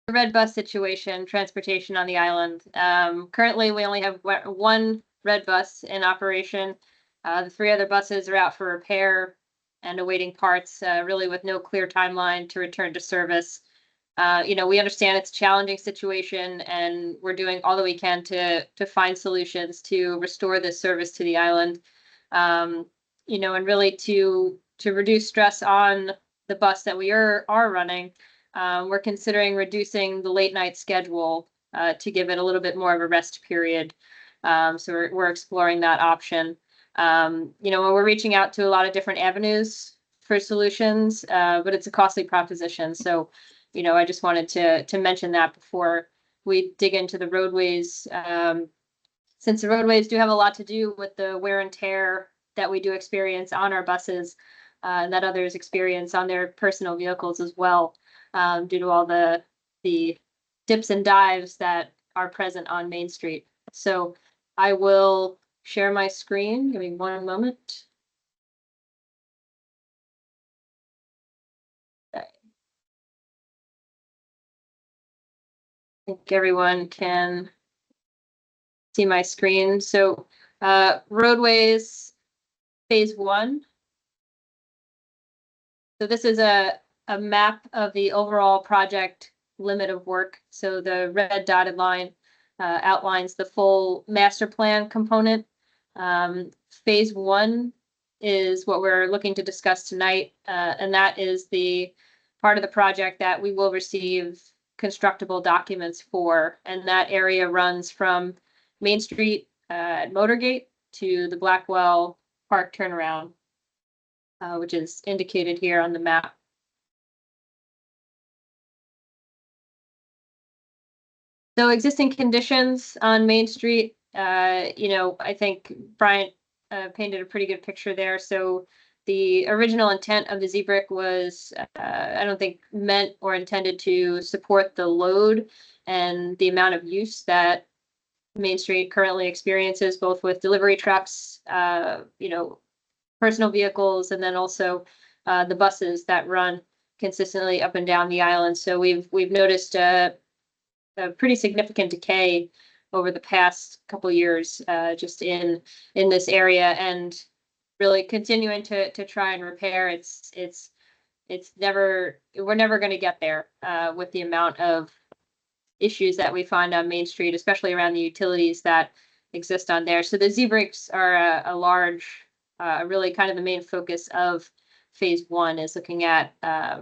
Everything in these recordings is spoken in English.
The red bus situation, transportation on the island. Currently, we only have one red bus in operation. The three other buses are out for repair and awaiting parts, really with no clear timeline to return to service. We understand it's a challenging situation, and we're doing all that we can to find solutions to restore this service to the island. And really to reduce stress on the bus that we are running. We're considering reducing the late night schedule to give it a little bit more of a rest period. So we're exploring that option. We're reaching out to a lot of different avenues for solutions, but it's a costly proposition. So, I just wanted to mention that before we dig into the roadways, since the roadways do have a lot to do with the wear and tear that we do experience on our buses, and that others experience on their personal vehicles as well, due to all the dips and dives that are present on Main Street. So I will share my screen. Give me one moment. I think everyone can see my screen. So roadways phase 1. So this is a map of the overall project limit of work. So the red dotted line outlines the full master plan component. Phase 1 is what we're looking to discuss tonight, and that is the part of the project that we will receive constructible documents for, and that area runs from Main Street at Motorgate to the Blackwell Park turnaround, which is indicated here on the map. So existing conditions on Main Street, I think Bryant painted a pretty good picture there. So the original intent of the Z-Brick was, I don't think, meant or intended to support the load and the amount of use that Main Street currently experiences, both with delivery trucks, personal vehicles, and then also the buses that run consistently up and down the island. So we've noticed a pretty significant decay over the past couple of years, just in this area, and really continuing to try and repair. We're never going to get there with the amount of issues that we find on Main Street, especially around the utilities that exist on there. So the Z-Bricks are a large, really kind of the main focus of phase 1 is looking at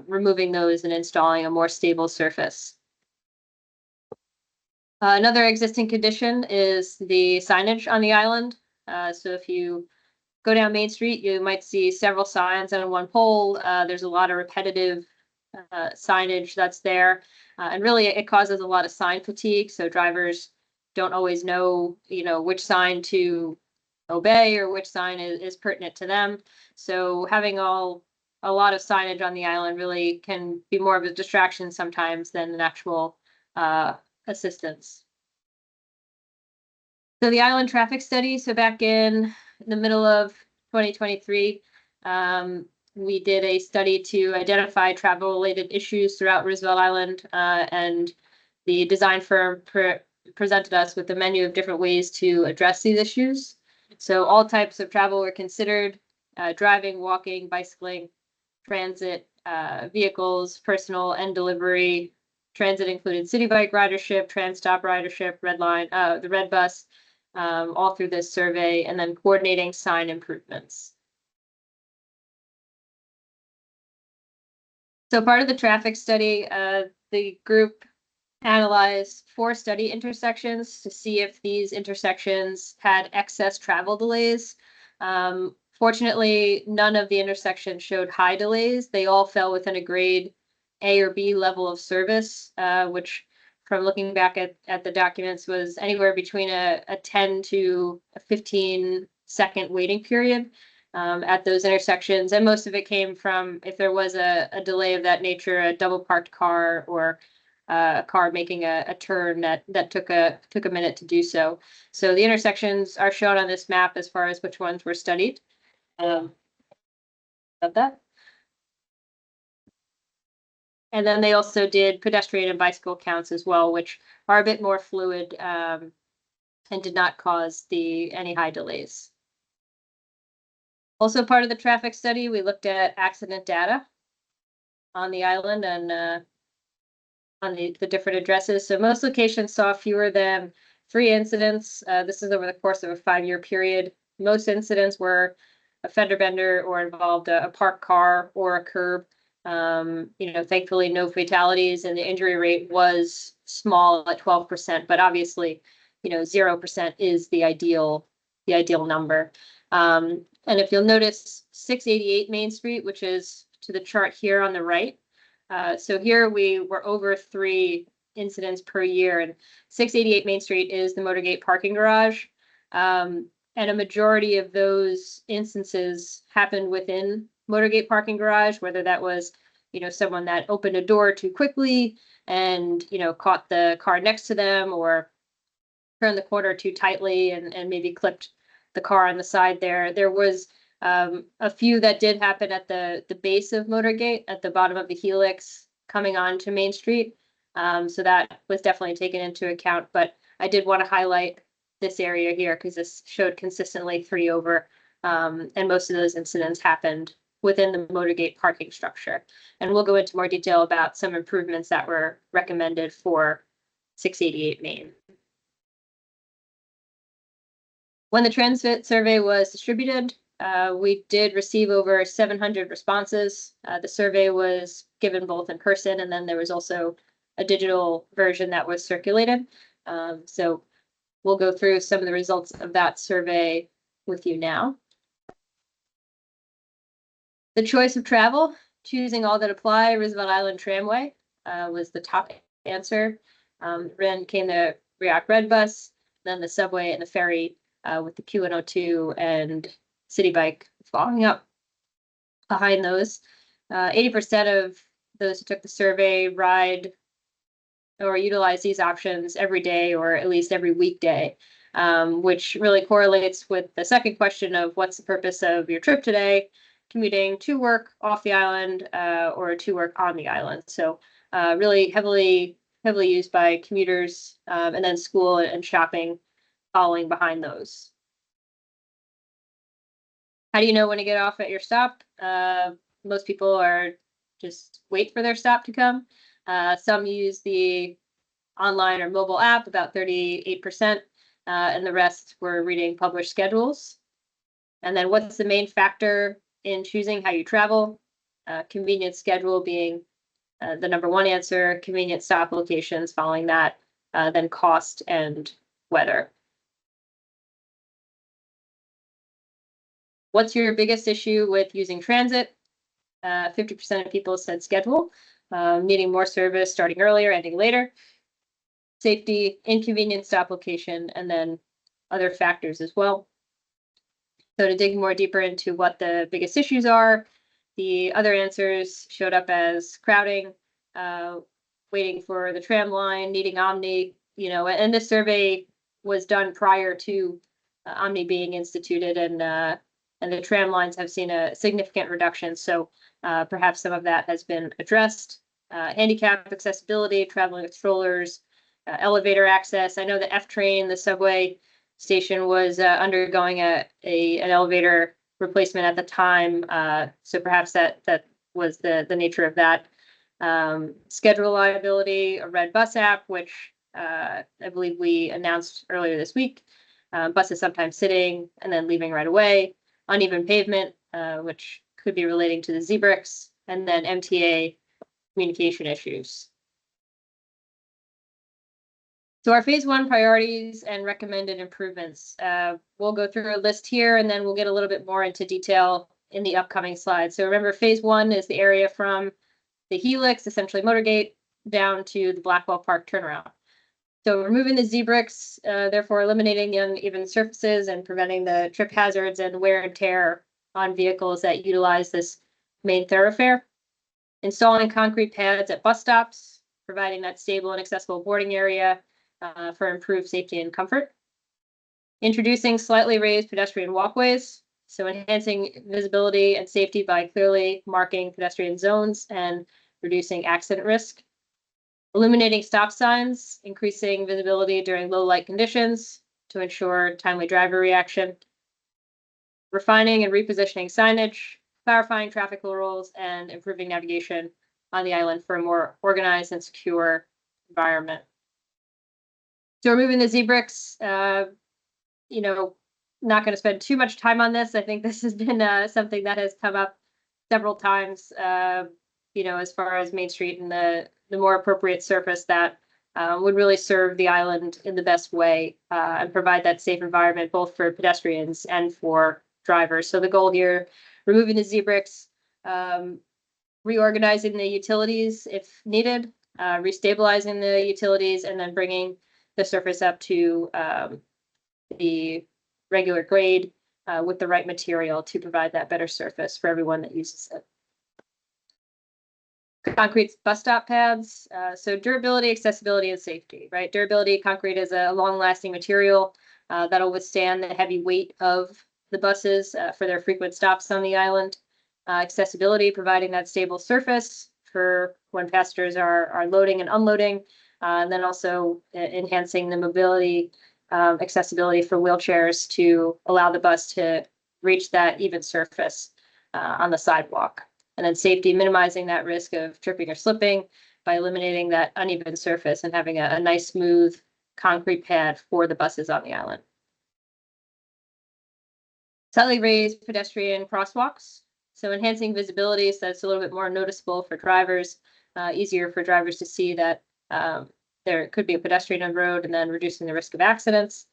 removing those and installing a more stable surface. Another existing condition is the signage on the island. So if you go down Main Street, you might see several signs on one pole. There's a lot of repetitive signage that's there. And really it causes a lot of sign fatigue. So drivers don't always know, which sign to obey or which sign is pertinent to them. So having a lot of signage on the island really can be more of a distraction sometimes than an actual assistance. So the island traffic study, so back in the middle of 2023, we did a study to identify travel-related issues throughout Roosevelt Island, and the design firm presented us with a menu of different ways to address these issues. So all types of travel were considered: driving, walking, bicycling, transit, vehicles, personal and delivery. Transit included city bike ridership, Trans-Stop ridership, the red bus, all through this survey, and then coordinating sign improvements. So part of the traffic study, the group analyzed 4 study intersections to see if these intersections had excess travel delays. Fortunately, none of the intersections showed high delays. They all fell within a grade A or B level of service, which from looking back at the documents was anywhere between a 10 to a 15-second waiting period at those intersections. And most of it came from, if there was a delay of that nature, a double parked car or a car making a turn that took a minute to do so. So the intersections are shown on this map as far as which ones were studied. About that. And then they also did pedestrian and bicycle counts as well, which are a bit more fluid and did not cause any high delays. Also part of the traffic study, we looked at accident data on the island and on the different addresses. So most locations saw fewer than 3 incidents. This is over the course of a 5-year period. Most incidents were a fender bender or involved a parked car or a curb. Thankfully no fatalities, and the injury rate was small at 12%, but obviously, 0% is the ideal number. And if you'll notice 688 Main Street, which is to the chart here on the right. So here we were over 3 incidents per year, and 688 Main Street is the Motorgate parking garage. And a majority of those instances happened within Motorgate parking garage, whether that was, someone that opened a door too quickly and, caught the car next to them, or turned the corner too tightly and maybe clipped the car on the side there. There was a few that did happen at the base of Motorgate, at the bottom of the helix coming on to Main Street. So that was definitely taken into account, but I did want to highlight this area here because this showed consistently 3 over, and most of those incidents happened within the Motorgate parking structure. And we'll go into more detail about some improvements that were recommended for 688 Main. When the transit survey was distributed, we did receive over 700 responses. The survey was given both in person, and then there was also a digital version that was circulated. So we'll go through some of the results of that survey with you now. The choice of travel, choosing all that apply, Roosevelt Island Tramway was the top answer. Then came the React Red Bus, then the subway and the ferry with the QN02 and City Bike following up behind those. 80% of those who took the survey ride or utilize these options every day or at least every weekday, which really correlates with the second question of what's the purpose of your trip today, commuting to work off the island or to work on the island. So really heavily used by commuters, and then school and shopping following behind those. How do you know when to get off at your stop? Most people are just wait for their stop to come. Some use the online or mobile app, about 38%, and the rest were reading published schedules. And then what's the main factor in choosing how you travel? Convenient schedule being the number 1 answer, convenient stop locations following that, then cost and weather. What's your biggest issue with using transit? 50% of people said schedule, needing more service, starting earlier, ending later. Safety, inconvenient stop location, and then other factors as well. So to dig more deeper into what the biggest issues are, the other answers showed up as crowding, waiting for the tram line, needing Omni, and this survey was done prior to Omni being instituted, and the tram lines have seen a significant reduction. So perhaps some of that has been addressed. Handicap accessibility, traveling with strollers, elevator access. I know the F train, the subway station, was undergoing an elevator replacement at the time. So perhaps that was the nature of that. Schedule reliability, a red bus app, which I believe we announced earlier this week. Buses sometimes sitting and then leaving right away. Uneven pavement, which could be relating to the ZBRICS, and then MTA communication issues. So our phase 1 priorities and recommended improvements. We'll go through a list here, and then we'll get a little bit more into detail in the upcoming slides. So remember, phase 1 is the area from the helix, essentially Motorgate, down to the Blackwell Park turnaround. So removing the ZBRICS, therefore eliminating the uneven surfaces and preventing the trip hazards and wear and tear on vehicles that utilize this main thoroughfare. Installing concrete pads at bus stops, providing that stable and accessible boarding area for improved safety and comfort. Introducing slightly raised pedestrian walkways, so enhancing visibility and safety by clearly marking pedestrian zones and reducing accident risk. Illuminating stop signs, increasing visibility during low light conditions to ensure timely driver reaction. Refining and repositioning signage, clarifying traffic rules, and improving navigation on the island for a more organized and secure environment. So removing the Z-bricks, you know, not going to spend too much time on this. I think this has been something that has come up several times, you know, as far as Main Street and the more appropriate surface that would really serve the island in the best way and provide that safe environment both for pedestrians and for drivers. So the goal here, removing the Z-bricks, reorganizing the utilities if needed, restabilizing the utilities, and then bringing the surface up to the regular grade with the right material to provide that better surface for everyone that uses it. Concrete bus stop pads. So durability, accessibility, and safety, right? Durability, concrete is a long-lasting material that'll withstand the heavy weight of the buses for their frequent stops on the island. Accessibility, providing that stable surface for when passengers are loading and unloading, and then also enhancing the mobility, accessibility for wheelchairs to allow the bus to reach that even surface on the sidewalk. And then safety, minimizing that risk of tripping or slipping by eliminating that uneven surface and having a nice, smooth concrete pad for the buses on the island. Slightly raised pedestrian crosswalks. So enhancing visibility so it's a little bit more noticeable for drivers, easier for drivers to see that there could be a pedestrian on the road, and then reducing the risk of accidents.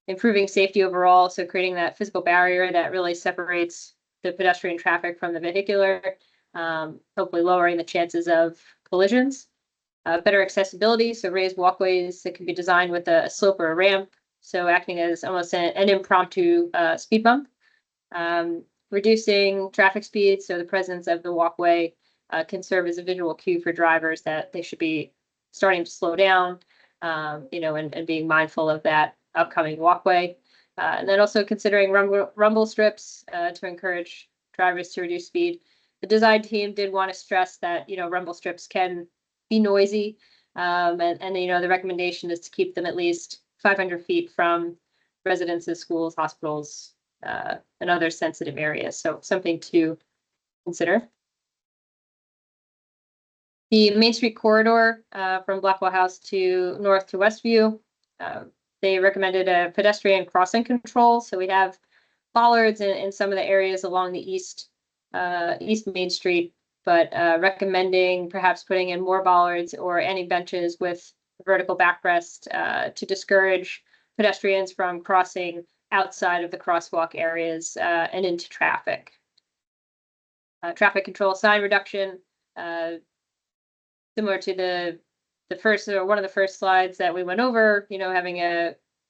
Improving safety overall, so creating that physical barrier that really separates the pedestrian traffic from the vehicular, hopefully lowering the chances of collisions. Better accessibility, so raised walkways that can be designed with a slope or a ramp, so acting as almost an impromptu speed bump. Reducing traffic speed, so the presence of the walkway can serve as a visual cue for drivers that they should be starting to slow down, you know, and being mindful of that upcoming walkway. And then also considering rumble strips to encourage drivers to reduce speed. The design team did want to stress that, you know, rumble strips can be noisy, and you know, the recommendation is to keep them at least 500 feet from residences, schools, hospitals, and other sensitive areas. So something to consider. The Main Street corridor from Blackwell House to north to Westview, they recommended a pedestrian crossing control. So we have bollards in some of the areas along the East Main Street, but recommending perhaps putting in more bollards or any benches with vertical backrest to discourage pedestrians from crossing outside of the crosswalk areas and into traffic. Traffic control sign reduction, similar to the first, or one of the first slides that we went over, you know, having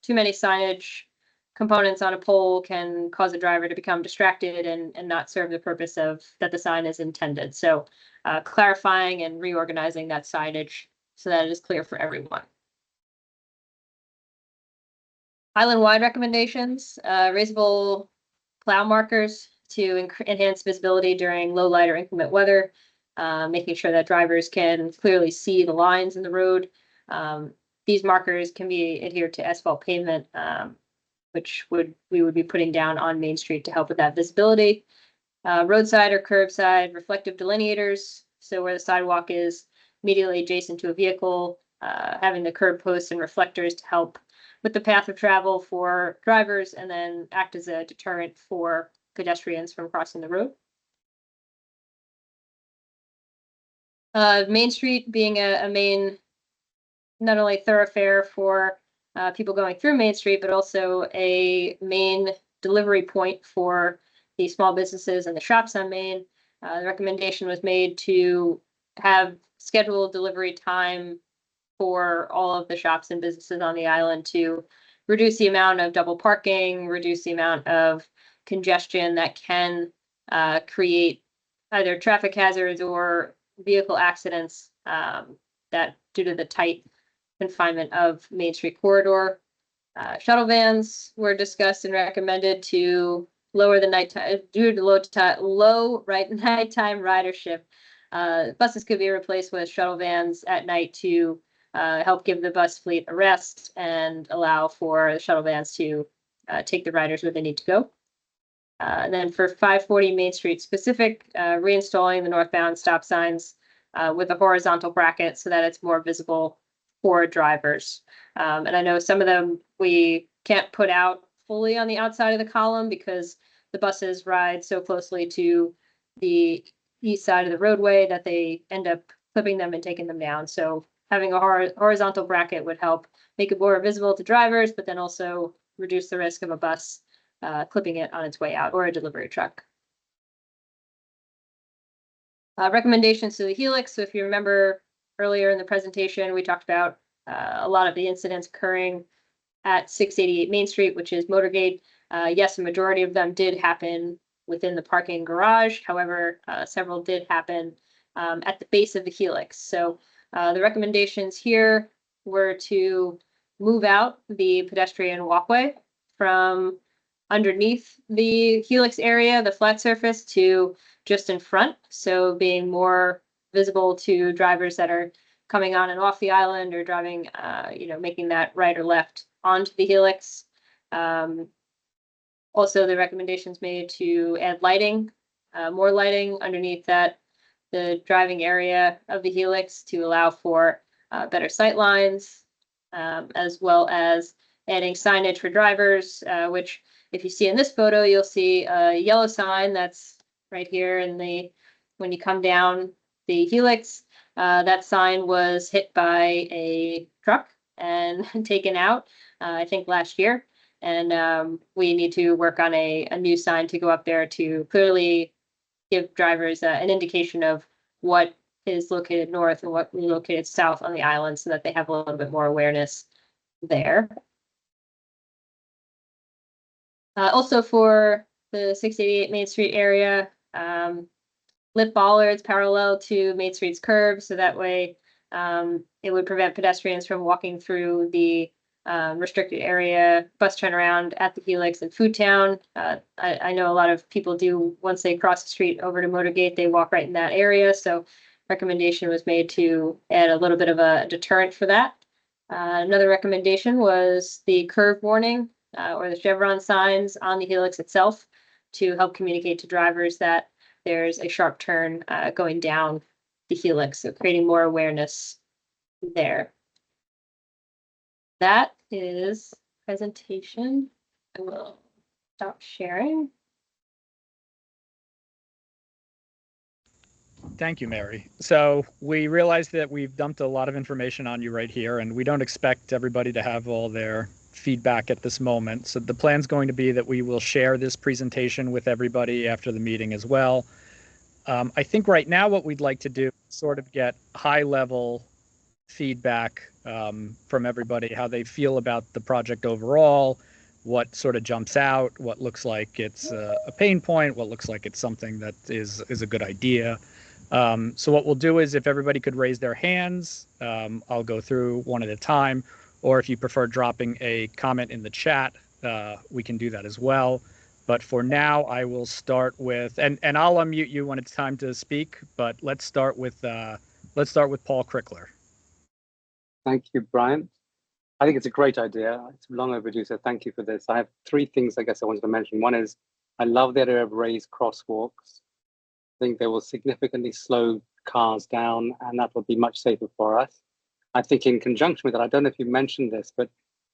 too many signage components on a pole can cause a driver to become distracted and not serve the purpose of that the sign is intended. So clarifying and reorganizing that signage so that it is clear for everyone. Island-wide recommendations, raisable plow markers to enhance visibility during low light or inclement weather, making sure that drivers can clearly see the lines in the road. These markers can be adhered to asphalt pavement, which we would be putting down on Main Street to help with that visibility. Roadside or curbside reflective delineators, so where the sidewalk is immediately adjacent to a vehicle, having the curb posts and reflectors to help with the path of travel for drivers and then act as a deterrent for pedestrians from crossing the road. Main Street being a main, not only thoroughfare for people going through Main Street, but also a main delivery point for the small businesses and the shops on Main. The recommendation was made to have scheduled delivery time for all of the shops and businesses on the island to reduce the amount of double parking, reduce the amount of congestion that can create either traffic hazards or vehicle accidents that due to the tight confinement of Main Street corridor. Shuttle vans were discussed and recommended to lower the nighttime due to low nighttime ridership. buses could be replaced with shuttle vans at night to help give the bus fleet a rest and allow for the shuttle vans to take the riders where they need to go. And then for 540 Main Street specific, reinstalling the northbound stop signs with a horizontal bracket so that it's more visible for drivers. And I know some of them we can't put out fully on the outside of the column because the buses ride so closely to the east side of the roadway that they end up clipping them and taking them down. So having a horizontal bracket would help make it more visible to drivers, but then also reduce the risk of a bus clipping it on its way out, or a delivery truck. Recommendations to the helix. So if you remember earlier in the presentation, we talked about a lot of the incidents occurring at 688 Main Street, which is Motorgate. Yes, a majority of them did happen within the parking garage. However, several did happen at the base of the helix. So the recommendations here were to move out the pedestrian walkway from underneath the helix area, the flat surface, to just in front. So being more visible to drivers that are coming on and off the island or driving, making that right or left onto the helix. Also, the recommendations made to add lighting, more lighting underneath the driving area of the helix to allow for better sight lines, as well as adding signage for drivers, which if you see in this photo, you'll see a yellow sign that's right here when you come down the helix. That sign was hit by a truck and taken out, I think last year. And we need to work on a new sign to go up there to clearly give drivers an indication of what is located north and what is located south on the island so that they have a little bit more awareness there. Also for the 688 Main Street area, lit bollards parallel to Main Street's curve, so that way it would prevent pedestrians from walking through the restricted area bus turnaround at the Helix and Food Town. I know a lot of people do, once they cross the street over to Motorgate, they walk right in that area, so recommendation was made to add a little bit of a deterrent for that. Another recommendation was the curve warning or the chevron signs on the helix itself to help communicate to drivers that there's a sharp turn going down the helix, so creating more awareness there. That is presentation. I will stop sharing. Thank you, Mary. So we realize that we've dumped a lot of information on you right here, and we don't expect everybody to have all their feedback at this moment. So the plan's going to be that we will share this presentation with everybody after the meeting as well. I think right now what we'd like to do is sort of get high-level feedback from everybody, how they feel about the project overall, what sort of jumps out, what looks like it's a pain point, what looks like it's something that is a good idea. So what we'll do is if everybody could raise their hands, I'll go through one at a time, or if you prefer dropping a comment in the chat, we can do that as well. But for now, I will start with, and I'll unmute you when it's time to speak, but let's start with Paul Crickler. Thank you, Brian. I think it's a great idea. It's long overdue, so thank you for this. I have three things I guess I wanted to mention. One is I love the idea of raised crosswalks. I think they will significantly slow cars down, and that will be much safer for us. I think in conjunction with that, I don't know if you mentioned this, but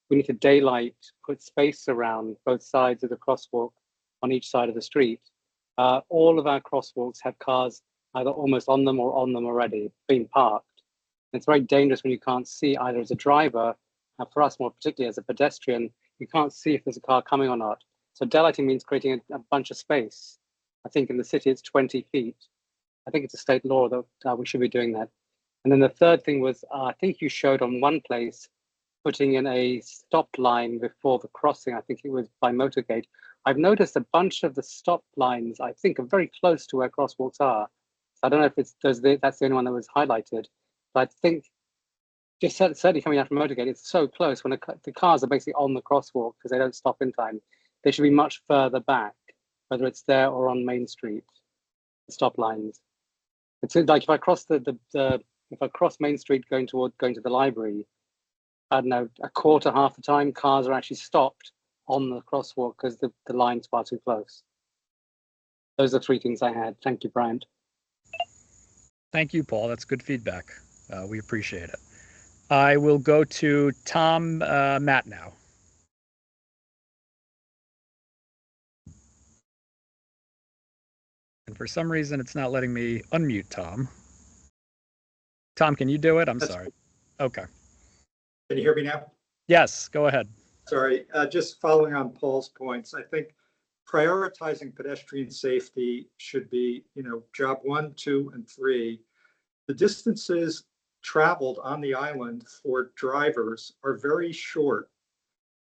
we need to daylight, put space around both sides of the crosswalk on each side of the street. All of our crosswalks have cars either almost on them or on them already, being parked. And it's very dangerous when you can't see either as a driver, and for us more particularly as a pedestrian, you can't see if there's a car coming or not. So daylighting means creating a bunch of space. I think in the city it's 20 feet. I think it's a state law that we should be doing that. And then the third thing was, I think you showed on one place, putting in a stop line before the crossing. I think it was by Motorgate. I've noticed a bunch of the stop lines, I think, are very close to where crosswalks are. So I don't know if that's the only one that was highlighted, but I think just certainly coming out from Motorgate, it's so close when the cars are basically on the crosswalk because they don't stop in time. They should be much further back, whether it's there or on Main Street, the stop lines. It's like if I cross if I cross Main Street going to the library, I don't know, a quarter, half the time, cars are actually stopped on the crosswalk because the line's far too close. Those are three things I had. Thank you, Brian. Thank you, Paul. That's good feedback. We appreciate it. I will go to Tom Matt now. And for some reason, it's not letting me unmute Tom. Tom, can you do it? I'm sorry. Okay. Can you hear me now? Yes, go ahead. Sorry, just following on Paul's points, I think prioritizing pedestrian safety should be, job 1, 2, and 3. The distances traveled on the island for drivers are very short.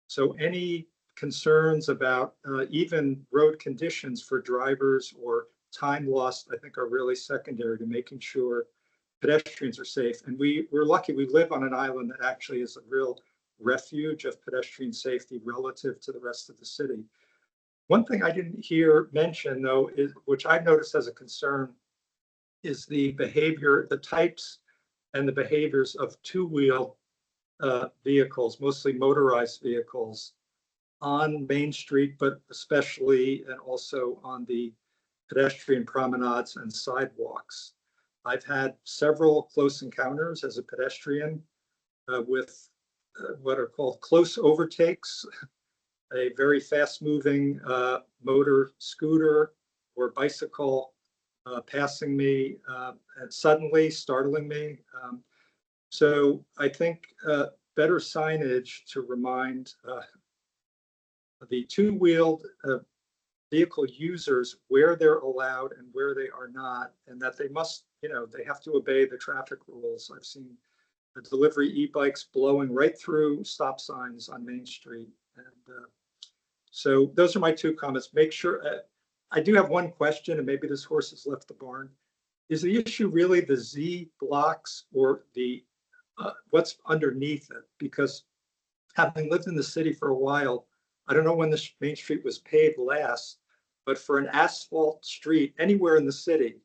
So any concerns about even road conditions for drivers or time lost, I think are really secondary to making sure pedestrians are safe. And we're lucky we live on an island that actually is a real refuge of pedestrian safety relative to the rest of the city. One thing I didn't hear mentioned, though, is which I've noticed as a concern, is the behavior, the types and the behaviors of two-wheel vehicles, mostly motorized vehicles, on Main Street, but especially and also on the pedestrian promenades and sidewalks. I've had several close encounters as a pedestrian with what are called close overtakes, a very fast-moving motor scooter or bicycle passing me and suddenly startling me. So I think better signage to remind the two-wheeled vehicle users where they're allowed and where they are not, and that they must, they have to obey the traffic rules. I've seen the delivery e-bikes blowing right through stop signs on Main Street. And so those are my two comments. Make sure, I do have one question, and maybe this horse has left the barn. Is the issue really the Z blocks or the what's underneath it? Because having lived in the city for a while, I don't know when the Main Street was paved last, but for an asphalt street anywhere in the city,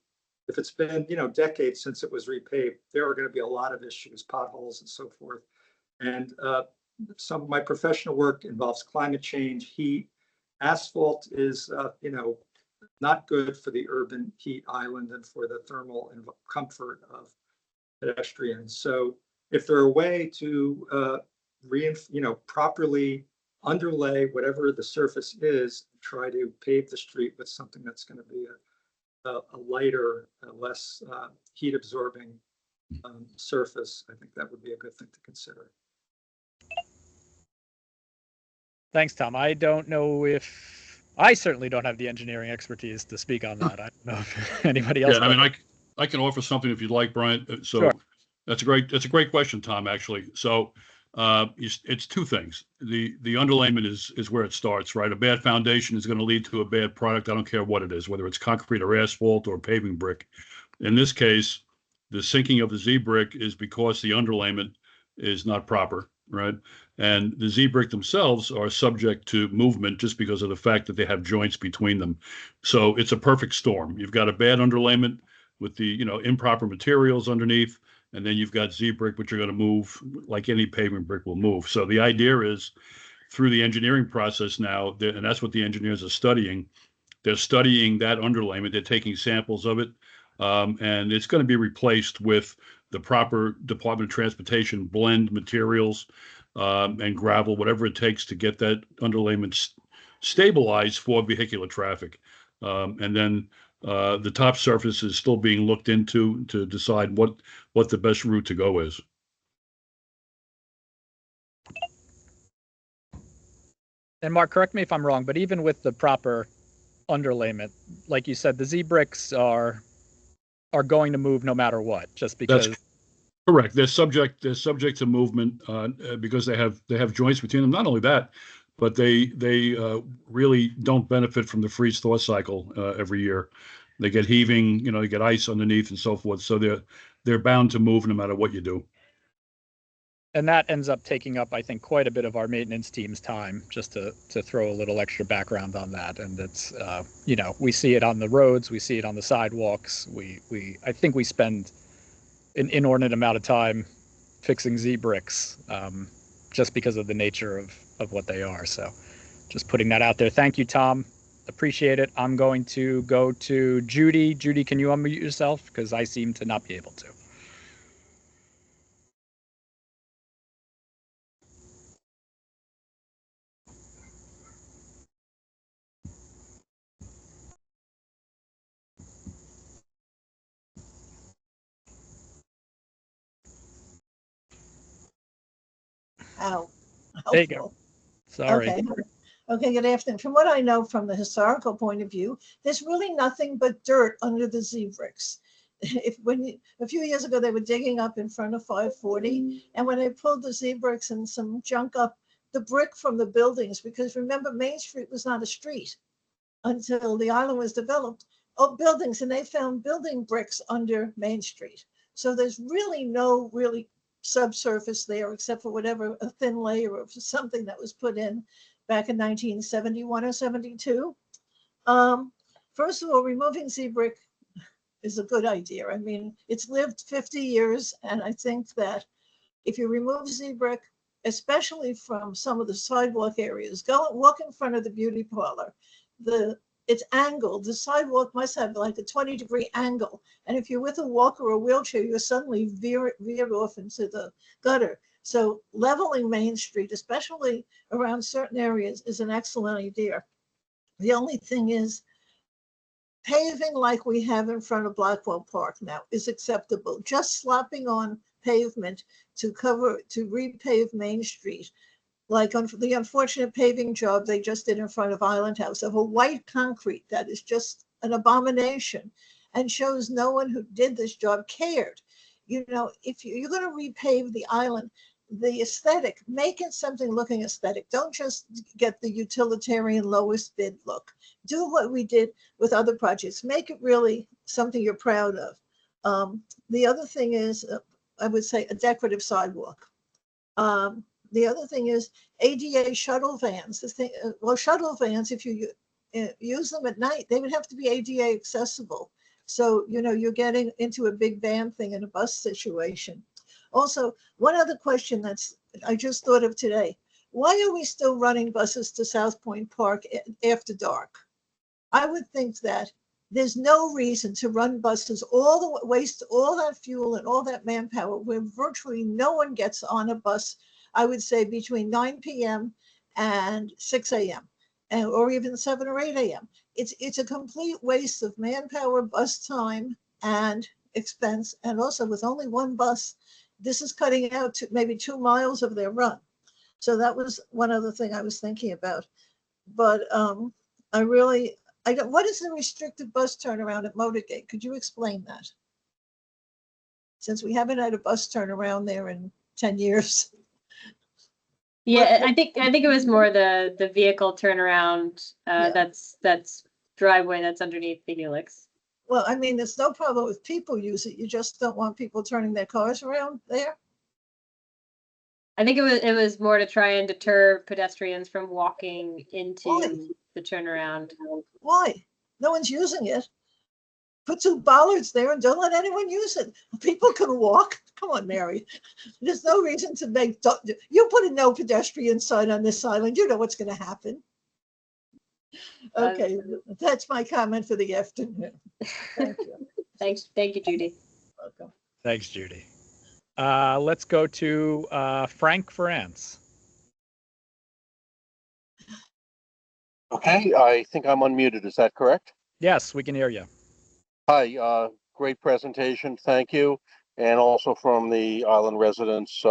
if it's been, decades since it was repaved, there are going to be a lot of issues, potholes and so forth. And some of my professional work involves climate change, heat. Asphalt is, not good for the urban heat island and for the thermal and comfort of pedestrians. So if there are a way to properly underlay whatever the surface is, try to pave the street with something that's going to be a lighter, less heat absorbing surface, I think that would be a good thing to consider. Thanks, Tom. I don't know if I certainly don't have the engineering expertise to speak on that. I don't know if anybody else. Yeah, I mean, I can offer something if you'd like, Brian. So sure. That's a great question, Tom, actually. So it's two things. The underlayment is where it starts, right? A bad foundation is going to lead to a bad product. I don't care what it is, whether it's concrete or asphalt or paving brick. In this case, the sinking of the Z brick is because the underlayment is not proper, right? And the Z brick themselves are subject to movement just because of the fact that they have joints between them. So it's a perfect storm. You've got a bad underlayment with the improper materials underneath, and then you've got Z brick, which are going to move like any paving brick will move. So the idea is through the engineering process now, and that's what the engineers are studying. They're studying that underlayment. They're taking samples of it, and it's going to be replaced with the proper Department of Transportation blend materials and gravel, whatever it takes to get that underlayment stabilized for vehicular traffic. And then the top surface is still being looked into to decide what the best route to go is. And Mark, correct me if I'm wrong, but even with the proper underlayment, like you said, the Z bricks are going to move no matter what, just because. That's correct. They're subject to movement because they have joints between them. Not only that, but they really don't benefit from the freeze thaw cycle every year. They get heaving, you get ice underneath and so forth. So they're bound to move no matter what you do. And that ends up taking up, I think, quite a bit of our maintenance team's time, just to throw a little extra background on that. And it's, you know, we see it on the roads, we see it on the sidewalks. I think we spend an inordinate amount of time fixing Z-bricks, just because of the nature of what they are. So just putting that out there. Thank you, Tom. Appreciate it. I'm going to go to Judy. Judy, can you unmute yourself? Because I seem to not be able to. How There you go. helpful. Sorry. Okay. Okay, good afternoon. From what I know from the historical point of view, there's really nothing but dirt under the Z-bricks. A few years ago, they were digging up in front of 540, and when they pulled the Z-bricks and some junk up, the brick from the buildings, because remember, Main Street was not a street until the island was developed. Oh, buildings, and they found building bricks under Main Street. So there's really no really subsurface there, except for whatever a thin layer of something that was put in back in 1971 or 72. First of all, removing Z-brick is a good idea. I mean, it's lived 50 years, and I think that if you remove Z-brick, especially from some of the sidewalk areas, go and walk in front of the beauty parlor. It's angled. The sidewalk must have like a 20-degree angle. And if you're with a walker or a wheelchair, you're suddenly veered off into the gutter. So leveling Main Street, especially around certain areas, is an excellent idea. The only thing is, paving like we have in front of Blackwell Park now is acceptable. Just slapping on pavement to repave Main Street, like on the unfortunate paving job they just did in front of Island House, of a white concrete that is just an abomination and shows no one who did this job cared. You know, if you're going to repave the island, the aesthetic, make it something looking aesthetic. Don't just get the utilitarian lowest bid look. Do what we did with other projects. Make it really something you're proud of. The other thing is, I would say, a decorative sidewalk. The other thing is ADA shuttle vans. Shuttle vans, if you use them at night, they would have to be ADA accessible. So, you know, you're getting into a big van thing in a bus situation. Also, one other question I just thought of today. Why are we still running buses to South Point Park after dark? I would think that there's no reason to run buses waste all that fuel and all that manpower where virtually no one gets on a bus, I would say between 9 p.m. and 6 a.m. or even 7 or 8 a.m. It's a complete waste of manpower, bus time, and expense. And also with only one bus, this is cutting out maybe 2 miles of their run. So that was one other thing I was thinking about. But what is the restricted bus turnaround at Motorgate? Could you explain that? Since we haven't had a bus turnaround there in 10 years. Yeah, I think it was more the vehicle turnaround, Yeah. that's driveway that's underneath the Helix. Well, I mean, there's no problem with people use it. You just don't want people turning their cars around there. I think it was more to try and deter pedestrians from walking into Why? the turnaround. Why? No one's using it. Put 2 bollards there and don't let anyone use it. People can walk. Come on, Mary. There's no reason to you put a no pedestrian sign on this island. You know what's going to happen. Okay, that's my comment for the afternoon. Thank you. Thank you, Judy. Welcome. Thanks, Judy. Let's go to Frank France. Okay, I think I'm unmuted. Is that correct? Yes, we can hear you. Hi, great presentation. Thank you. And also from the island residents,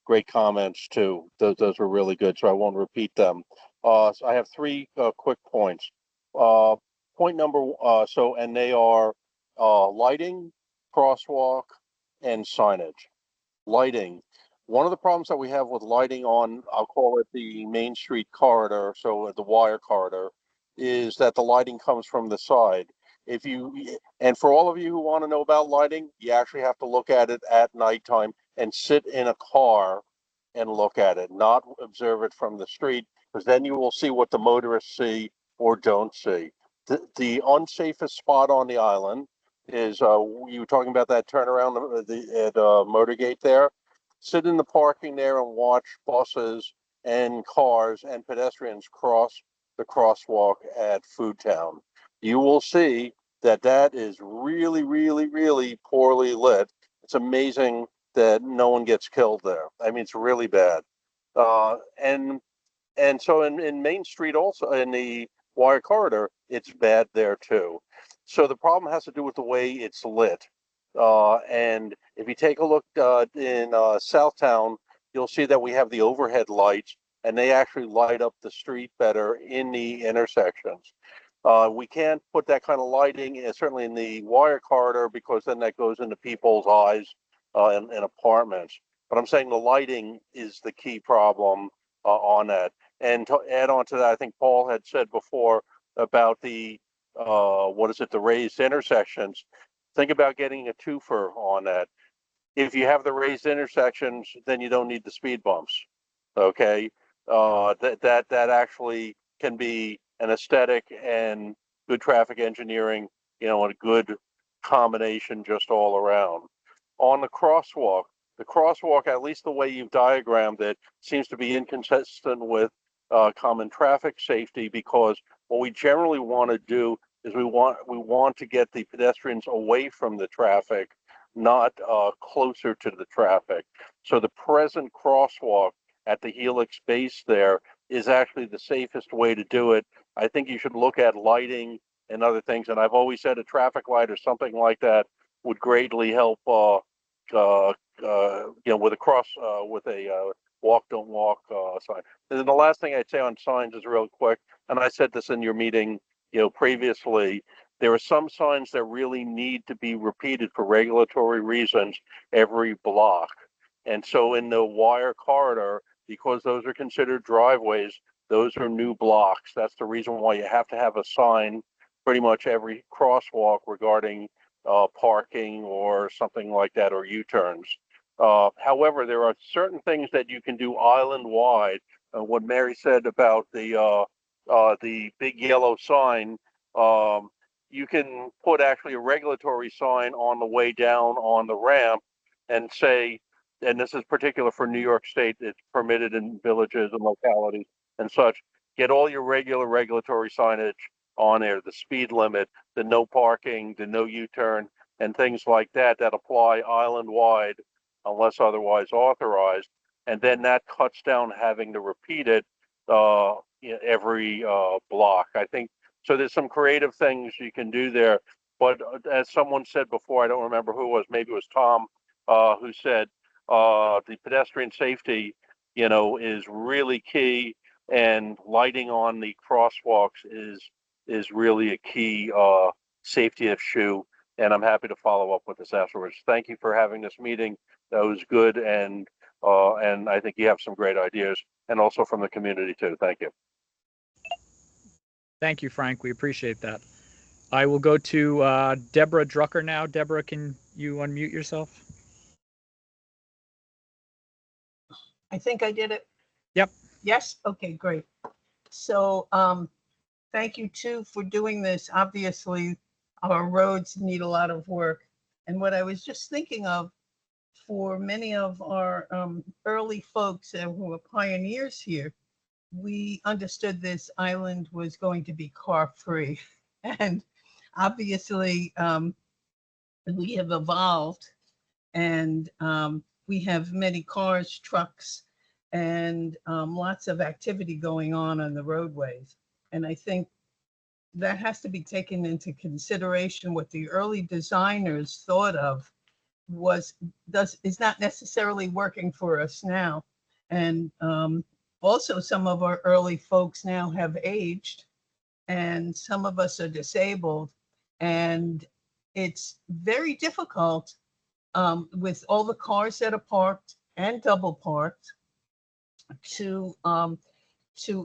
great comments too. Those were really good, so I won't repeat them. So I have 3 quick points. Point number, and they are lighting, crosswalk, and signage. Lighting. One of the problems that we have with lighting on, I'll call it the Main Street corridor, so the wire corridor, is that the lighting comes from the side. And for all of you who want to know about lighting, you actually have to look at it at nighttime and sit in a car and look at it, not observe it from the street, because then you will see what the motorists see or don't see. The unsafest spot on the island is, you were talking about that turnaround at Motorgate there. Sit in the parking there and watch buses and cars and pedestrians cross the crosswalk at Food Town. You will see that that is really, really, really poorly lit. It's amazing that no one gets killed there. I mean, it's really bad. And so in Main Street also, in the Wire Corridor, it's bad there too. So the problem has to do with the way it's lit. And if you take a look in Southtown, you'll see that we have the overhead lights, and they actually light up the street better in the intersections. We can't put that kind of lighting, certainly in the Wire Corridor, because then that goes into people's eyes in apartments. But I'm saying the lighting is the key problem on that. And to add on to that, I think Paul had said before about the the raised intersections. Think about getting a twofer on that. If you have the raised intersections, then you don't need the speed bumps. Okay, that actually can be an aesthetic and good traffic engineering, and a good combination just all around. On the crosswalk, at least the way you've diagrammed it, seems to be inconsistent with common traffic safety, because what we generally want to do is we want to get the pedestrians away from the traffic, not closer to the traffic. So the present crosswalk at the Helix base there is actually the safest way to do it. I think you should look at lighting and other things. And I've always said a traffic light or something like that would greatly help, with a walk, don't walk sign. And then the last thing I'd say on signs is real quick, and I said this in your meeting, previously, there are some signs that really need to be repeated for regulatory reasons every block. And so in the Wire Corridor, because those are considered driveways, those are new blocks. That's the reason why you have to have a sign pretty much every crosswalk regarding parking or something like that, or U-turns. However, there are certain things that you can do island-wide. What Mary said about the big yellow sign, you can put actually a regulatory sign on the way down on the ramp and say, and this is particular for New York State, it's permitted in villages and localities and such, get all your regulatory signage on there, the speed limit, the no parking, the no U-turn, and things like that apply island-wide unless otherwise authorized. And then that cuts down having to repeat it every block. I think so. There's some creative things you can do there. But as someone said before, I don't remember who it was, maybe it was Tom, who said the pedestrian safety, is really key, and lighting on the crosswalks is really a key safety issue. And I'm happy to follow up with this afterwards. Thank you for having this meeting. That was good, and I think you have some great ideas, and also from the community too. Thank you. Thank you, Frank. We appreciate that. I will go to Deborah Drucker now. Deborah, can you unmute yourself? I think I did it. Yep. Yes? Okay, great. So thank you too for doing this. Obviously, our roads need a lot of work. And what I was just thinking of, for many of our early folks who were pioneers here, we understood this island was going to be car-free. And obviously, we have evolved, and we have many cars, trucks, and lots of activity going on the roadways. And I think that has to be taken into consideration. What the early designers thought of is not necessarily working for us now. And also, some of our early folks now have aged, and some of us are disabled, and it's very difficult with all the cars that are parked and double parked to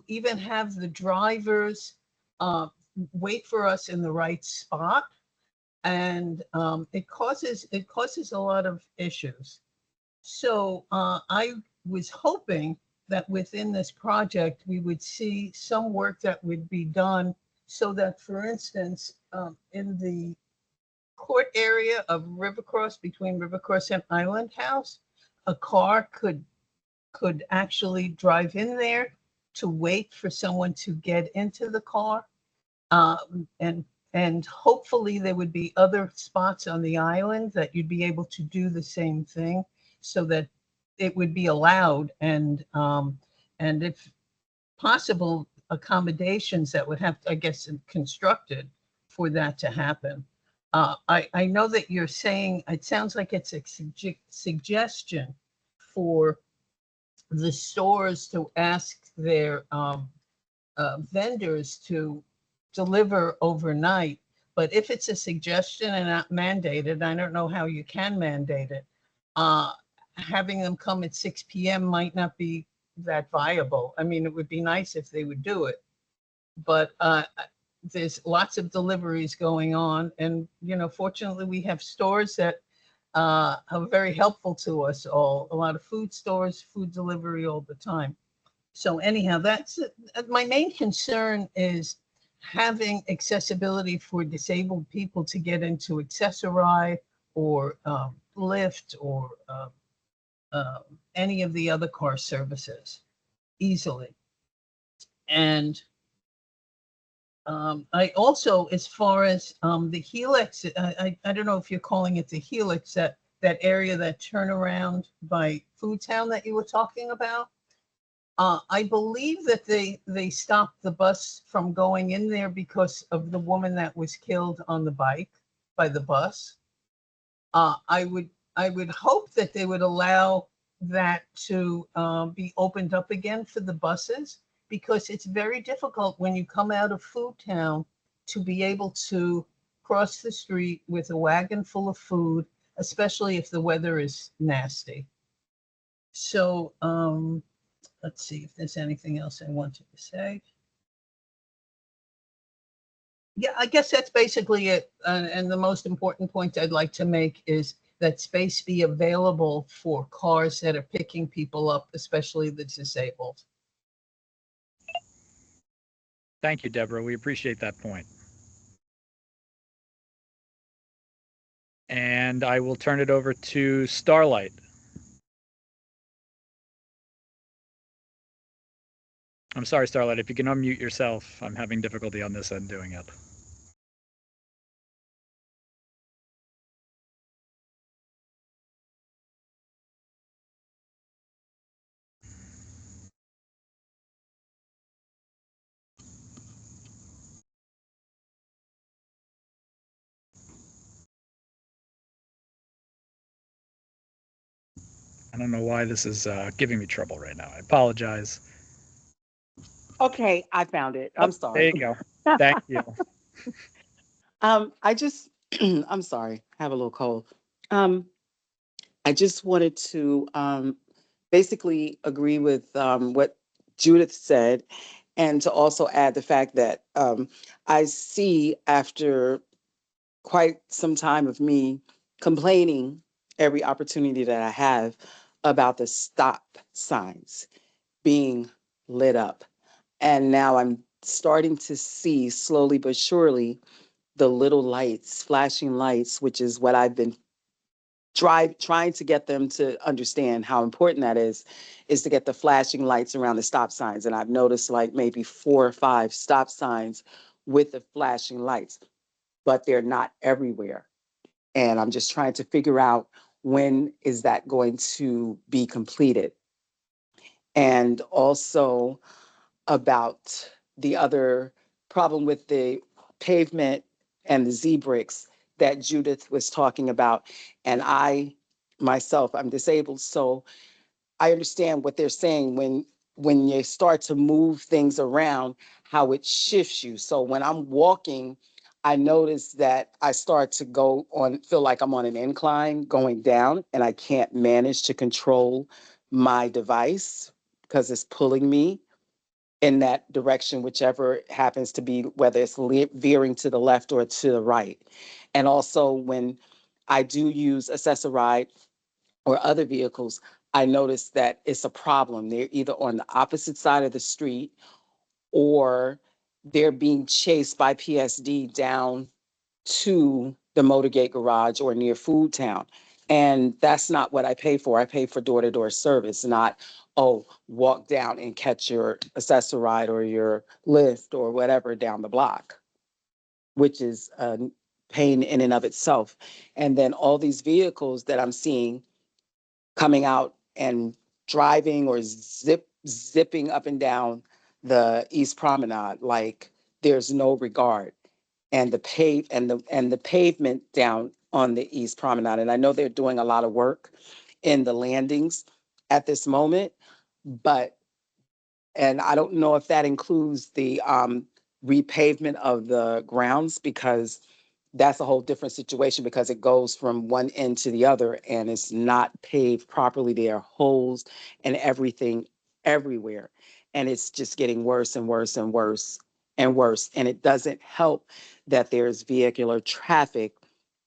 even have the drivers wait for us in the right spot. And it causes a lot of issues. So I was hoping that within this project, we would see some work that would be done so that, for instance, in the court area of Rivercross, between Rivercross and Island House, a car could actually drive in there to wait for someone to get into the car. And hopefully there would be other spots on the island that you'd be able to do the same thing so that it would be allowed, and if possible, accommodations that would have, I guess, constructed for that to happen. I know that you're saying, it sounds like it's a suggestion for the stores to ask their vendors to deliver overnight. But if it's a suggestion and not mandated, I don't know how you can mandate it. Having them come at 6 p.m. might not be that viable. I mean, it would be nice if they would do it, but there's lots of deliveries going on. And, you know, fortunately, we have stores that are very helpful to us all. A lot of food stores, food delivery all the time. So anyhow, that's my main concern, is having accessibility for disabled people to get into Accessori or Lyft or any of the other car services easily. And I also, as far as the Helix, I don't know if you're calling it the Helix, that area, that turnaround by Foodtown that you were talking about. I believe that they stopped the bus from going in there because of the woman that was killed on the bike by the bus. I would hope that they would allow that to be opened up again for the buses, because it's very difficult when you come out of Foodtown to be able to cross the street with a wagon full of food, especially if the weather is nasty. So let's see if there's anything else I wanted to say. Yeah, I guess that's basically it. And the most important point I'd like to make is that space be available for cars that are picking people up, especially the disabled. Thank you, Deborah. We appreciate that point. And I will turn it over to Starlight. I'm sorry, Starlight, if you can unmute yourself. I'm having difficulty on this end doing it. I don't know why this is giving me trouble right now. I apologize. Okay, I found it. I'm sorry. There you go. Thank you. I just, I'm sorry, I have a little cold. I just wanted to basically agree with what Judith said, and to also add the fact that I see, after quite some time of me complaining every opportunity that I have about the stop signs being lit up. And now I'm starting to see, slowly but surely, the little lights, flashing lights, which is what I've been trying to get them to understand how important that is to get the flashing lights around the stop signs. And I've noticed like maybe 4 or 5 stop signs with the flashing lights, but they're not everywhere. And I'm just trying to figure out, when is that going to be completed? And also about the other problem with the pavement and the Z-bricks that Judith was talking about. And I myself, I'm disabled, so I understand what they're saying when you start to move things around, how it shifts you. So when I'm walking, I notice that I start to feel like I'm on an incline going down, and I can't manage to control my device because it's pulling me in that direction, whichever it happens to be, whether it's veering to the left or to the right. And also when I do use Accessori or other vehicles, I noticed that it's a problem. They're either on the opposite side of the street or they're being chased by PSD down to the Motorgate Garage or near Food Town. And that's not what I pay for. I pay for door-to-door service, not, oh, walk down and catch your accessor ride or your Lyft or whatever down the block, which is a pain in and of itself. And then all these vehicles that I'm seeing coming out and driving or zipping up and down the East Promenade like there's no regard, and the pavement down on the East Promenade. And I know they're doing a lot of work in the landings at this moment, but and I don't know if that includes the repavement of the grounds, because that's a whole different situation, because it goes from one end to the other and it's not paved properly. There are holes and everything everywhere. And it's just getting worse and worse and worse and worse. And it doesn't help that there's vehicular traffic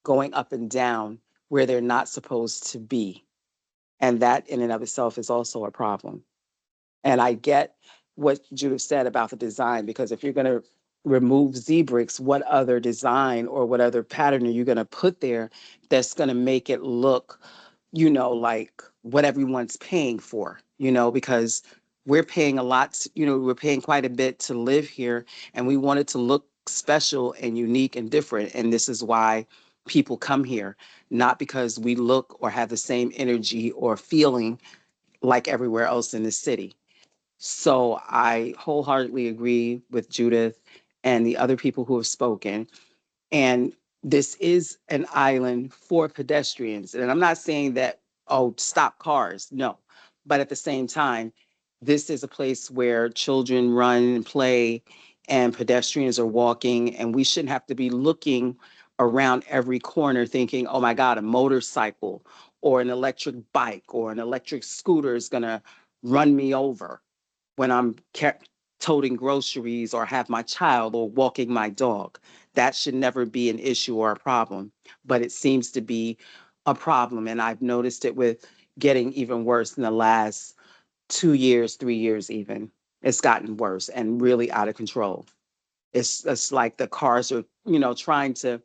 going up and down where they're not supposed to be. And that in and of itself is also a problem. And I get what Judith said about the design, because if you're going to remove Z-bricks, what other design or what other pattern are you going to put there that's going to make it look, like what everyone's paying for, because we're paying a lot, we're paying quite a bit to live here, and we want it to look special and unique and different. And this is why people come here, not because we look or have the same energy or feeling like everywhere else in the city. So I wholeheartedly agree with Judith and the other people who have spoken. And this is an island for pedestrians. And I'm not saying that, oh, stop cars. No. But at the same time, this is a place where children run and play and pedestrians are walking. And we shouldn't have to be looking around every corner thinking, oh my God, a motorcycle or an electric bike or an electric scooter is going to run me over when I'm toting groceries or have my child or walking my dog. That should never be an issue or a problem, but it seems to be a problem. And I've noticed it with getting even worse in the last 2 years, 3 years even. It's gotten worse and really out of control. It's like the cars are, trying to,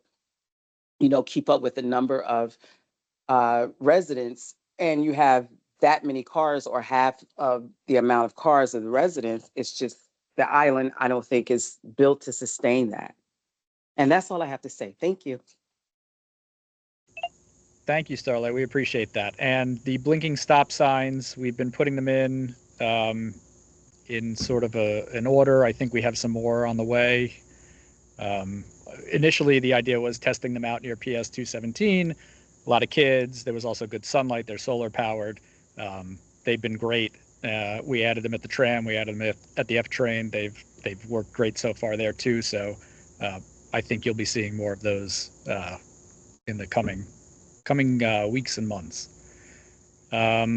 keep up with the number of residents, and you have that many cars or half of the amount of cars of the residents. It's just the island, I don't think, is built to sustain that. And that's all I have to say. Thank you. Thank you, Starlight. We appreciate that. And the blinking stop signs, we've been putting them in sort of an order. I think we have some more on the way. Initially, the idea was testing them out near PS 217. A lot of kids. There was also good sunlight. They're solar powered. They've been great. We added them at the tram. We added them at the F train. They've worked great so far there too. So I think you'll be seeing more of those in the coming weeks and months. Let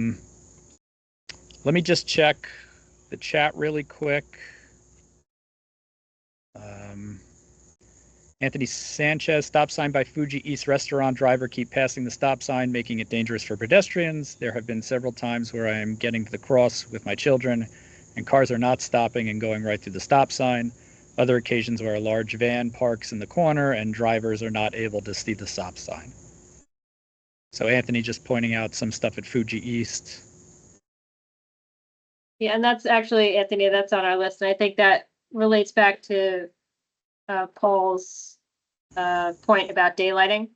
me just check the chat really quick. Anthony Sanchez, stop sign by Fuji East restaurant, driver keep passing the stop sign, making it dangerous for pedestrians. There have been several times where I am getting to the cross with my children and cars are not stopping and going right through the stop sign. Other occasions where a large van parks in the corner and drivers are not able to see the stop sign. So Anthony just pointing out some stuff at Fuji East. Yeah, and that's actually, Anthony, that's on our list. And I think that relates back to Paul's point about daylighting.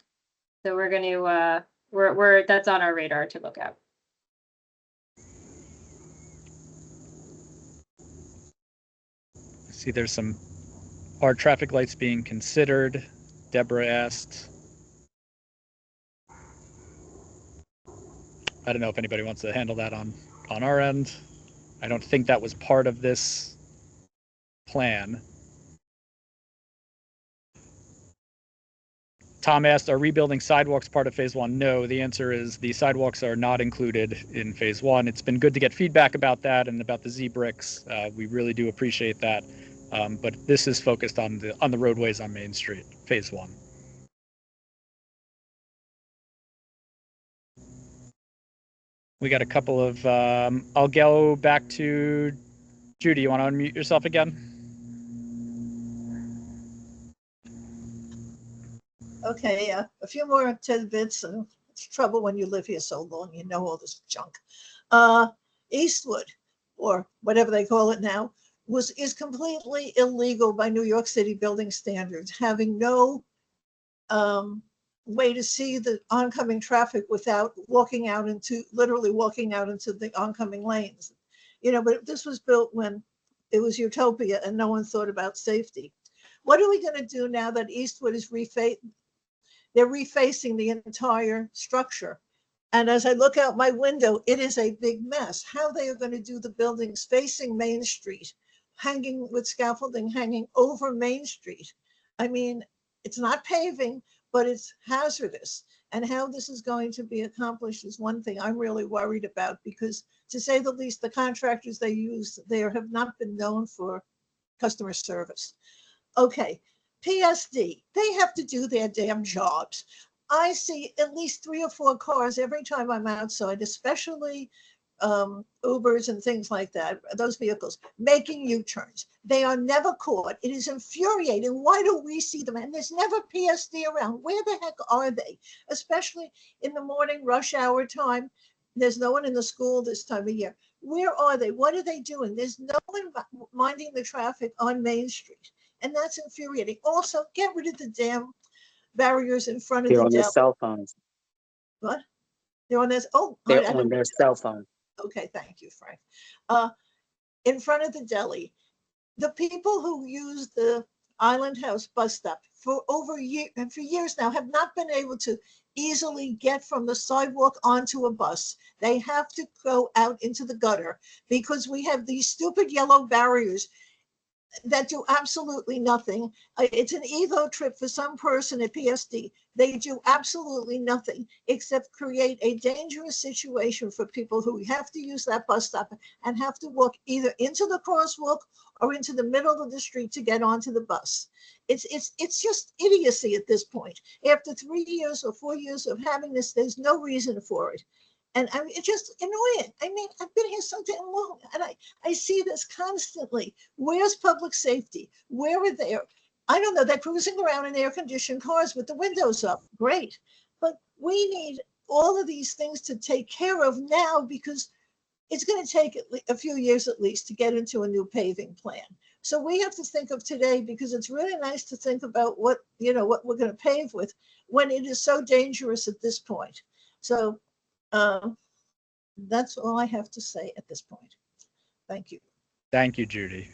So we're going to, we're that's on our radar to look at. See, there's some are traffic lights being considered? Deborah asked. I don't know if anybody wants to handle that on our end. I don't think that was part of this plan. Tom asked, are rebuilding sidewalks part of phase one? No, the answer is the sidewalks are not included in phase one. It's been good to get feedback about that and about the Z-bricks. We really do appreciate that. But this is focused on the roadways on Main Street, phase one. We got a couple of, I'll go back to Judy. You want to unmute yourself again? Okay, a few more tidbits. It's trouble when you live here so long, you know all this junk. Eastwood, or whatever they call it now, is completely illegal by New York City building standards, having no way to see the oncoming traffic without literally walking out into the oncoming lanes. But this was built when it was utopia and no one thought about safety. What are we going to do now that Eastwood is they're refacing the entire structure? And as I look out my window, it is a big mess. How they are going to do the buildings facing Main Street, hanging with scaffolding hanging over Main Street. I mean, it's not paving, but it's hazardous. And how this is going to be accomplished is one thing I'm really worried about, because to say the least, the contractors they use there have not been known for customer service. Okay, PSD, they have to do their damn jobs. I see at least 3 or 4 cars every time I'm outside, especially Ubers and things like that, those vehicles making U-turns. They are never caught. It is infuriating. Why don't we see them? And there's never PSD around. Where the heck are they? Especially in the morning rush hour time. There's no one in the school this time of year. Where are they? What are they doing? There's no one minding the traffic on Main Street. And that's infuriating. Also, get rid of the damn barriers in front of They're the on their deli. cell phones. What? They're on this. Oh, They're on their cell phone. Okay, thank you, Frank. In front of the deli, the people who use the Island House bus stop for years now have not been able to easily get from the sidewalk onto a bus. They have to go out into the gutter because we have these stupid yellow barriers that do absolutely nothing. It's an ego trip for some person at PSD. They do absolutely nothing except create a dangerous situation for people who have to use that bus stop and have to walk either into the crosswalk or into the middle of the street to get onto the bus. It's just idiocy at this point. After 3 years or 4 years of having this, there's no reason for it. And I mean, it's just annoying. I mean, I've been here so damn long, and I see this constantly. Where's public safety? Where are they? I don't know. They're cruising around in air-conditioned cars with the windows up. Great. But we need all of these things to take care of now, because it's going to take a few years at least to get into a new paving plan. So we have to think of today, because it's really nice to think about what we're going to pave with when it is so dangerous at this point. So that's all I have to say at this point. Thank you. Thank you, Judy.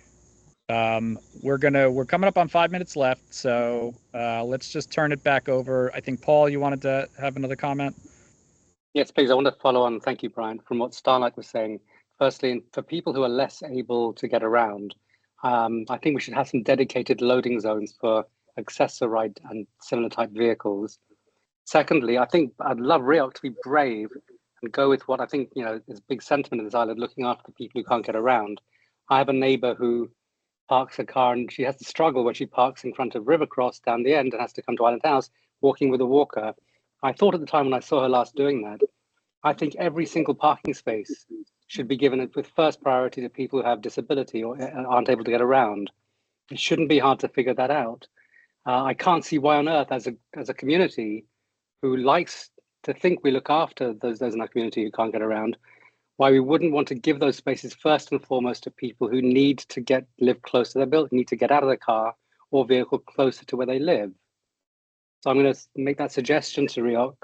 We're coming up on 5 minutes left, so let's just turn it back over. I think, Paul, you wanted to have another comment? Yes, please. I want to follow on. Thank you, Brian, from what Starlight was saying. Firstly, for people who are less able to get around, I think we should have some dedicated loading zones for accessoride and similar type vehicles. Secondly, I think I'd love RIOC to be brave and go with what I think, is big sentiment in this island, looking after the people who can't get around. I have a neighbor who parks a car and she has to struggle where she parks in front of River Cross down the end and has to come to Island House walking with a walker. I thought at the time when I saw her last doing that, I think every single parking space should be given with first priority to people who have disability or aren't able to get around. It shouldn't be hard to figure that out. I can't see why on earth, as a community who likes to think we look after those in our community who can't get around, why we wouldn't want to give those spaces first and foremost to people who need to live close to their building, need to get out of their car or vehicle closer to where they live. So I'm going to make that suggestion to RIOC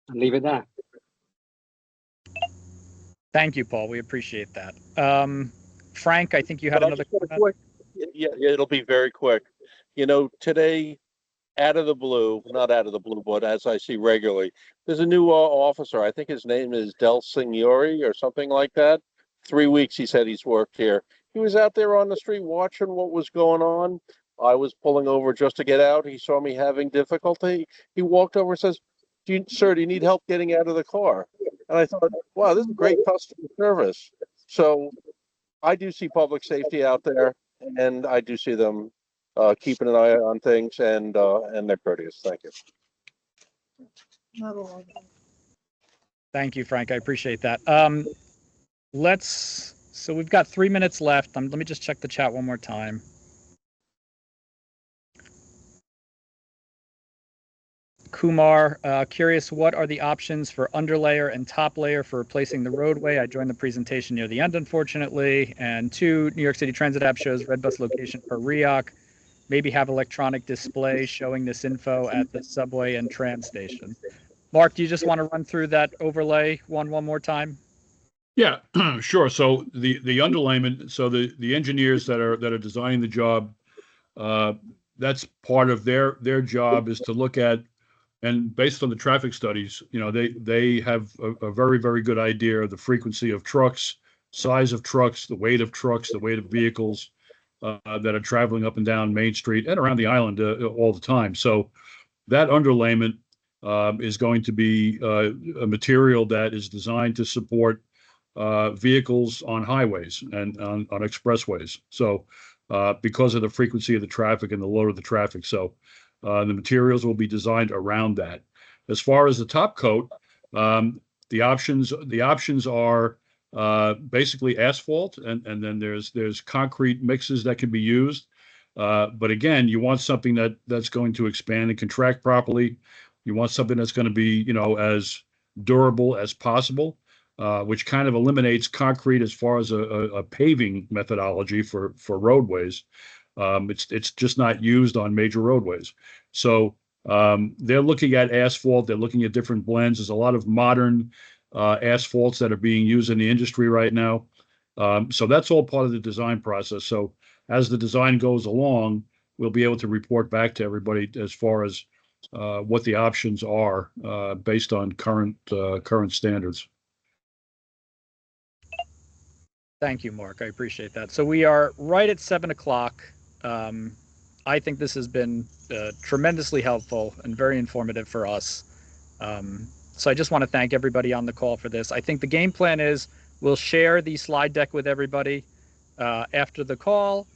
and leave it there. Thank you, Paul. We appreciate that. Frank, I think you had another comment. Yeah, it'll be very quick. Today, not out of the blue, but as I see regularly, there's a new officer. I think his name is Del Signori or something like that. 3 weeks he said he's worked here. He was out there on the street watching what was going on. I was pulling over just to get out. He saw me having difficulty. He walked over and says, "Sir, do you need help getting out of the car?" And I thought, wow, this is great customer service. So I do see public safety out there, and I do see them keeping an eye on things, and they're courteous. Thank you. Not all of them. Thank you, Frank. I appreciate that. So we've got 3 minutes left. Let me just check the chat one more time. Kumar, curious, what are the options for underlayer and top layer for replacing the roadway? I joined the presentation near the end, unfortunately. And 2, New York City Transit app shows red bus location per REOC. Maybe have electronic display showing this info at the subway and tram station. Mark, do you just want to run through that overlay one more time? Yeah, sure. So the underlayment, so the engineers that are designing the job, that's part of their job is to look at, and based on the traffic studies, they have a very, very good idea of the frequency of trucks, size of trucks, the weight of trucks, the weight of vehicles that are traveling up and down Main Street and around the island all the time. So that underlayment is going to be a material that is designed to support vehicles on highways and on expressways. So because of the frequency of the traffic and the load of the traffic. So the materials will be designed around that. As far as the top coat, the options are basically asphalt, and then there's concrete mixes that can be used. But again, you want something that's going to expand and contract properly. You want something that's going to be, as durable as possible, which kind of eliminates concrete as far as a paving methodology for roadways. It's just not used on major roadways. So they're looking at asphalt. They're looking at different blends. There's a lot of modern asphalts that are being used in the industry right now. So that's all part of the design process. So as the design goes along, we'll be able to report back to everybody as far as what the options are based on current standards. Thank you, Mark. I appreciate that. So we are right at 7 o'clock. I think this has been tremendously helpful and very informative for us. So I just want to thank everybody on the call for this. I think the game plan is we'll share the slide deck with everybody after the call,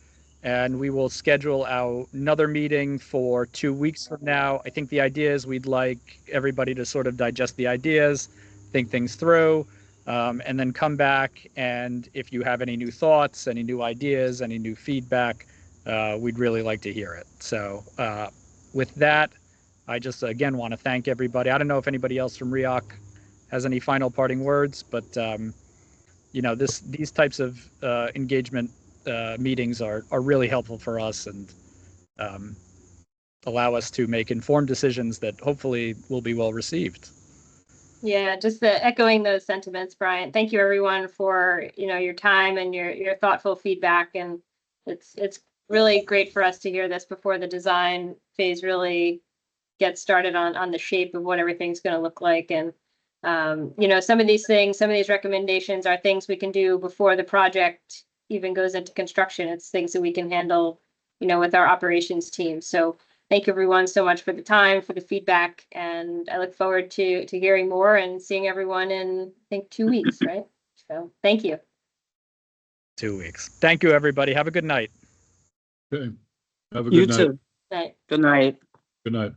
and we will schedule another meeting for 2 weeks from now. I think the idea is we'd like everybody to sort of digest the ideas, think things through, and then come back. And if you have any new thoughts, any new ideas, any new feedback, we'd really like to hear it. So with that, I just, again, want to thank everybody. I don't know if anybody else from REOC has any final parting words, but, these types of engagement meetings are really helpful for us and allow us to make informed decisions that hopefully will be well received. Yeah, just echoing those sentiments, Brian. Thank you, everyone, for your time and your thoughtful feedback. And it's really great for us to hear this before the design phase really gets started on the shape of what everything's going to look like. And some of these things, some of these recommendations are things we can do before the project even goes into construction. It's things that we can handle, with our operations team. So thank you, everyone, so much for the time, for the feedback, and I look forward to hearing more and seeing everyone in, I think, 2 weeks, right? So thank you. 2 weeks. Thank you, everybody. Have a good night. Okay. Have a You good night. too. Night. Good night. Good night.